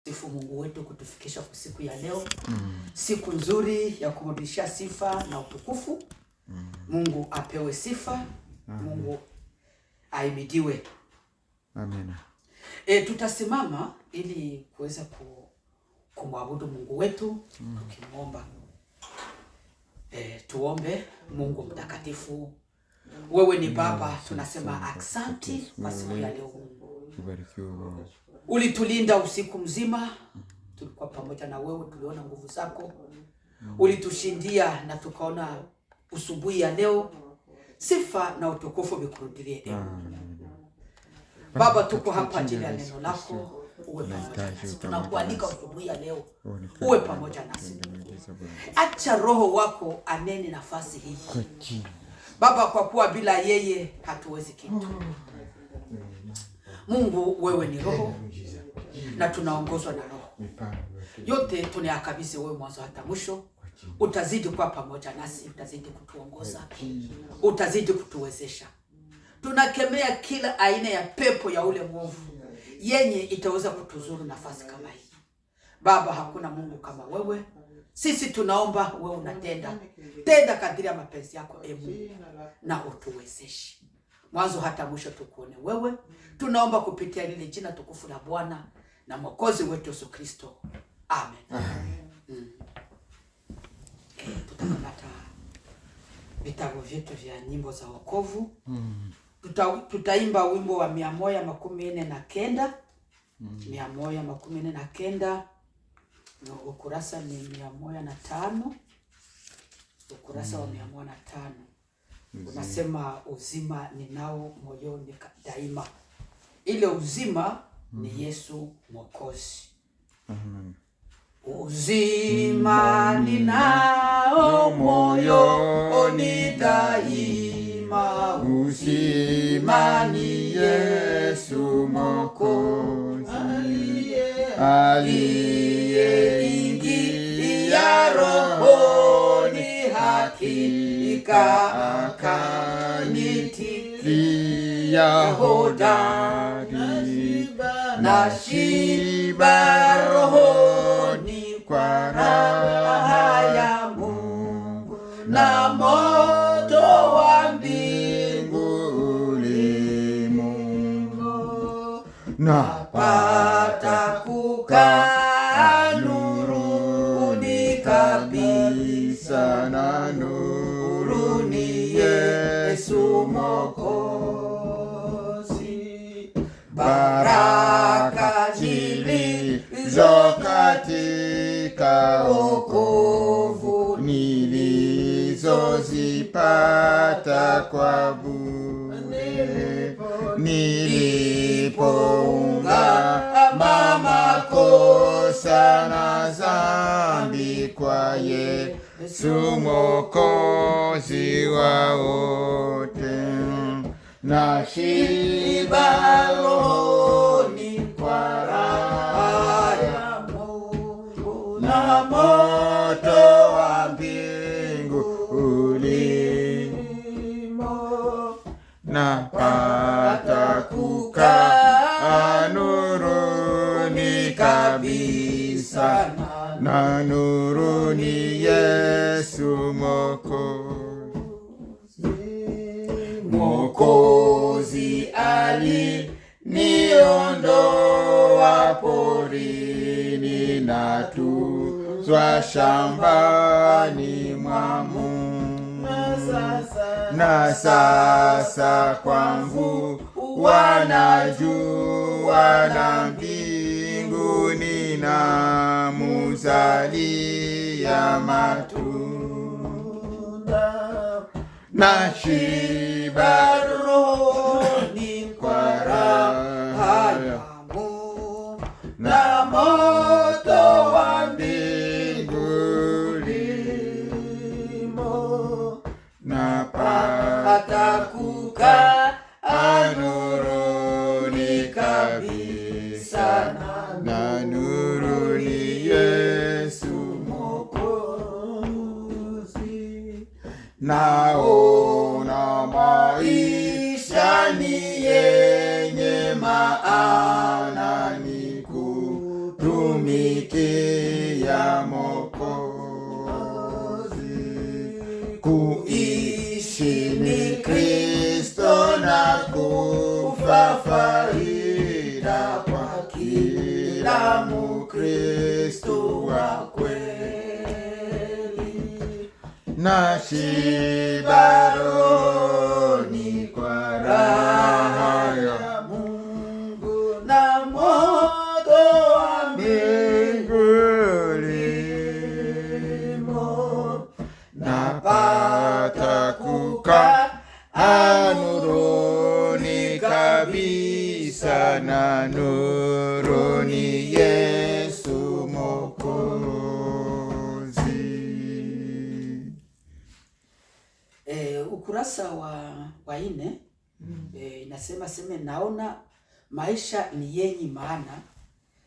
Sifu Mungu wetu kutufikisha kwa siku ya leo. Siku nzuri ya kumrudishia sifa na utukufu. Mungu apewe sifa. Mungu ahimidiwe. Amina. Tutasimama ili kuweza kumwabudu Mungu wetu tukimwomba. Tuombe. Mungu mtakatifu, wewe ni Baba, tunasema asante kwa siku ya leo. Mungu, ulitulinda usiku mzima, tulikuwa pamoja na wewe, tuliona nguvu zako. Ulitushindia na tukaona usubuhi ya leo. Sifa na utukufu bikurudilie leo. Baba, tuko hapa ajili ya neno lako. Uwe pamoja nasi. Tunakualika usubuhi ya leo. Uwe pamoja nasi. Acha Roho wako anene nafasi hii. Baba, kwa kuwa bila yeye hatuwezi kitu. Mungu, wewe ni Roho na tunaongozwa na Roho. Yote tunayakabidhi wewe mwanzo hata mwisho. Utazidi kuwa pamoja nasi, utazidi kutuongoza, utazidi kutuwezesha. Tunakemea kila aina ya pepo ya ule mwovu yenye itaweza kutuzuru nafasi kama hii. Baba, hakuna Mungu kama wewe. Sisi tunaomba wewe unatenda. Tenda kadiri ya mapenzi yako Mungu, na utuwezeshe. Mwanzo hata mwisho tukuone wewe. Tunaomba kupitia lile jina tukufu la Bwana na Mwokozi wetu Yesu Kristo. Amen. Tutakamata vitabu vyetu vya nyimbo za wokovu. Tutaimba wimbo wa 149. 149. Na ukurasa ni 105. Ukurasa wa 105. Unasema uzima ninao moyoni daima. Ile uzima ni Yesu Mwokozi. Uzima ninao moyoni daima. Uzima ni Yesu Mwokozi. Aliyeingia rohoni hakika akanitia hodari. Nashiba rohoni kwa raha ya Mungu, na moto wa mbingu ulimo. Napata kukaa nuruni kabisa, na nuruni Yesu Mwokozi. Baraka zilizo katika wokovu nilizozipata kwa bure. Nilipoungama makosa na dhambi kwa Yesu Mwokozi wa wote. Nashiba rohoni kwa raha ya Mungu, na moto wa mbingu ulimo. Napata kukaa nuruni kabisa, na nuruni Yesu Mwokozi. Mwokozi aliniondoa porini, na tuzwa shambani mwa Mungu. Na sasa kwangu wanajua, na mbinguni na muzalia matunda. Nashiba rohoni kwa raha ya Mungu, na moto wa mbingu ulimo. Napata kukaa nuruni kabisa, na nuruni Yesu Mwokozi. Naona maisha ni yenye maana, ni kutumikia kumtumikia Mwokozi. Kuishi ni Kristo na kufa faida kwa kila Mkristo wa kweli. Nashiba rohoni kwa raha ya Mungu na moto wa mbinguni. Napata kukaa nuruni kabisa, na nuruni Yesu Mwokozi. Ukurasa wa 4 inasema naona maisha ni yenye maana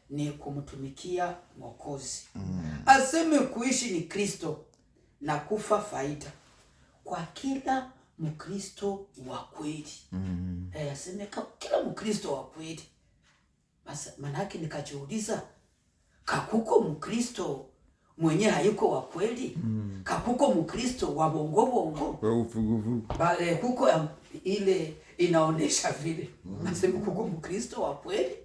ni kumtumikia Mwokozi. Aseme kuishi ni Kristo na kufa faida kwa kila Mkristo wa kweli. Aseme kila Mkristo wa kweli. Basi manake nikajiuliza, kakuko Mkristo mwenye hayuko wa kweli? Kakuko Mkristo wa bongo bongo? Kuko ile inaonesha vile. Nasema kuko Mkristo wa kweli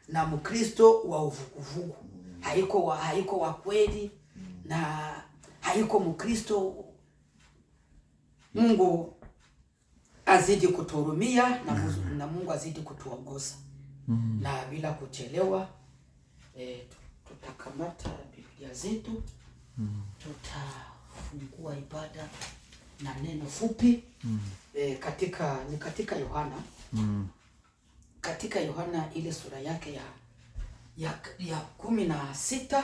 na Mkristo wa uvuguvugu. Haiko wa kweli na haiko Mkristo. Mungu azidi kutuhurumia na Mungu azidi kutuongoza. Na bila kuchelewa tutakamata Biblia zetu, tutafungua ibada na neno fupi katika Yohana. Katika Yohana ile sura yake ya 16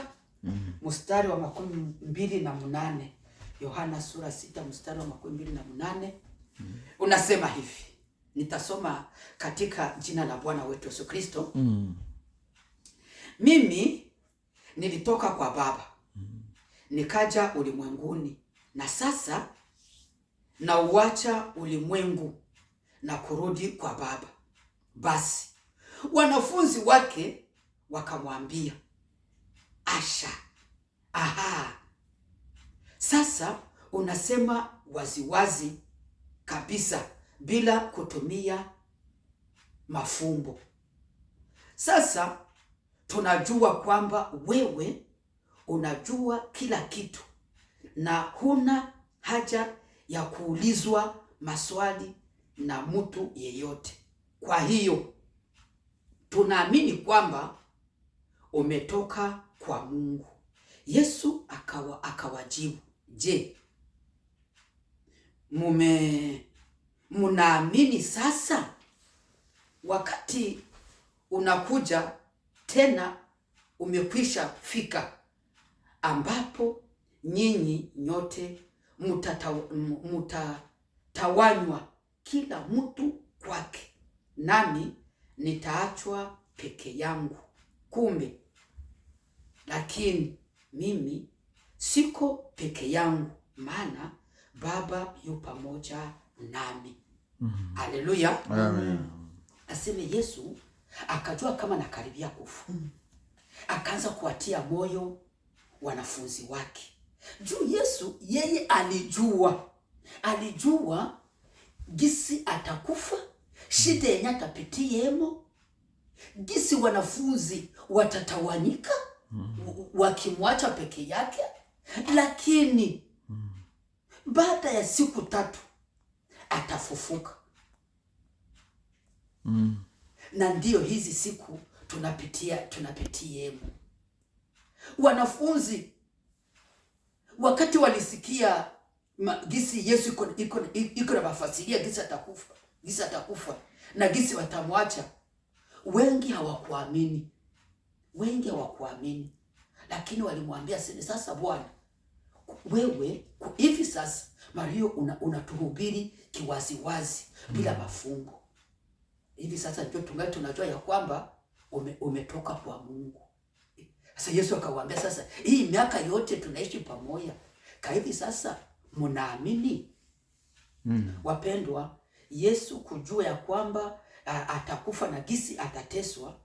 mstari wa 28. Yohana sura 6 mstari wa 28 unasema hivi. Nitasoma katika jina la Bwana wetu Yesu Kristo. Mimi nilitoka kwa Baba, nikaja ulimwenguni, na sasa nauacha ulimwengu na kurudi kwa Baba. Basi wanafunzi wake wakamwambia, sasa unasema waziwazi kabisa bila kutumia mafumbo. Sasa tunajua kwamba wewe unajua kila kitu na huna haja ya kuulizwa maswali na mtu yeyote. Kwa hiyo tunaamini kwamba umetoka kwa Mungu. Yesu akawajibu, je, munaamini sasa? Wakati unakuja tena umekwisha fika, ambapo nyinyi nyote mutatawanywa kila mtu kwake, nami nitaachwa peke yangu. Kumbe lakini mimi siko peke yangu, maana Baba yu pamoja nami. Haleluya. Amen. Aseme Yesu akajua kama nakaribia kufa. Akaanza kuwatia moyo wanafunzi wake. Juu Yesu yeye alijua gisi atakufa, shida yenye atapitiemo, gisi wanafunzi watatawanyika wakimwacha peke yake, lakini baada ya siku 3 atafufuka. Na ndio hizi siku tunapitiemo. Wanafunzi wakati walisikia gisi Yesu iko na mafasiria gisi atakufa na gisi watamwacha, wengi hawakuamini. Lakini walimwambia, sasa Bwana, wewe hivi sasa Mario unatuhubiri kiwaziwazi bila mafumbo. Hivi sasa ndio tunajua ya kwamba umetoka kwa Mungu. Sasa Yesu akawaambia, sasa hii miaka yote tunaishi pamoja, hivi sasa mnaamini? Wapendwa, Yesu kujua ya kwamba atakufa na gisi atateswa,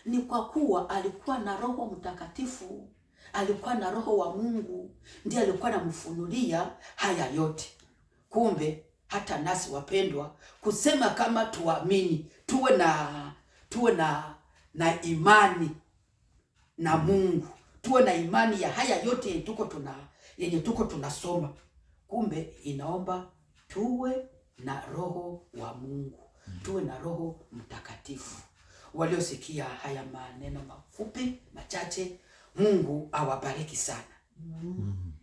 Ni kwa kuwa alikuwa na Roho Mtakatifu, alikuwa na Roho wa Mungu, ndiye alikuwa anamfunulia haya yote. Kumbe hata nasi wapendwa, kusema kama tuamini, tuwe na imani na Mungu, tuwe na imani ya haya yote yenye tuko tunasoma. Kumbe inaomba tuwe na Roho wa Mungu, tuwe na Roho Mtakatifu. Waliosikia haya maneno mafupi machache, Mungu awabariki sana.